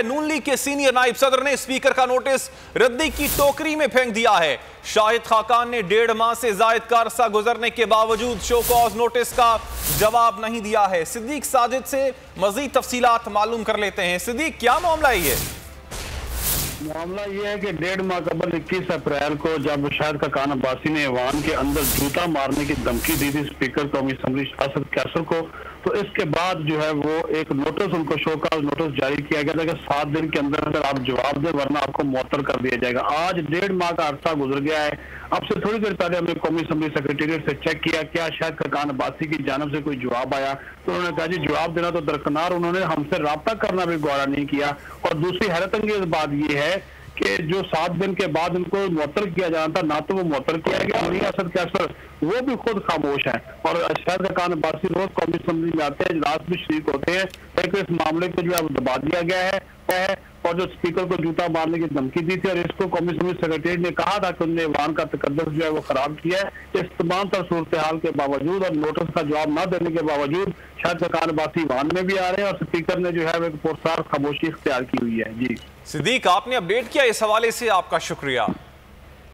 नून league के senior नायब सदर ने स्पीकर का नोटिस रद्दी की टोकरी में फेंक दिया है। शाहिद खाकान ने 1.5 माह से जायद का अरसा गुजरने के बावजूद शो कॉज नोटिस का जवाब नहीं दिया है। सिद्दीक साजिद से मजीद तफसीलात मालूम कर लेते हैं। सिद्दीक, क्या मामला है ये? मामला ये है कि 1.5 माह कबल 21 अप्रैल को जब शाहिद खाकान अब्बासी ने ऐवान के अंदर जूता मारने की धमकी दी थी स्पीकर कौमी असम्बली असद कैसर को, तो इसके बाद जो है वो एक नोटिस उनको शो का नोटिस जारी किया गया था कि 7 दिन के अंदर अंदर आप जवाब दें वरना आपको मुअत्तल कर दिया जाएगा। आज 1.5 माह का अरसा गुजर गया है। अब से थोड़ी देर पहले हमने कौमी असम्बली सेक्रेटेरिएट से चेक किया क्या शाहिद खाकान अब्बासी की जानिब से कोई जवाब आया, तो उन्होंने कहा जी जवाब देना तो दरकिनार, उन्होंने हमसे राब्ता करना भी गौरा नहीं किया। और दूसरी हैरत अंगेज बात यह है कि जो 7 दिन के बाद उनको मुअत्तल किया जाना था, ना तो वो मुअत्तल किया गया और असद कैसर वो भी खुद खामोश है। और शाहिद खाकान अब्बासी रोज कौमी असम्बली में आते हैं, इजलास भी शरीक होते हैं, लेकिन इस मामले को जो है दबा दिया गया है। और जो स्पीकर को जूता मारने की धमकी दी थी और इसको कौमी असम्बली सेक्रेटरी ने कहा था कि उन्होंने ऐवान का तकद्दुस जो है वो खराब किया है। इस तमाम तर सूरत हाल के बावजूद और नोटिस का जवाब न देने के बावजूद शाहिद खाकान अब्बासी ऐवान में भी आ रहे हैं और स्पीकर ने जो है वो पुरसार खामोशी इख्तियार की हुई है। जी सिद्दीक, आपने अपडेट किया, इस हवाले से आपका शुक्रिया।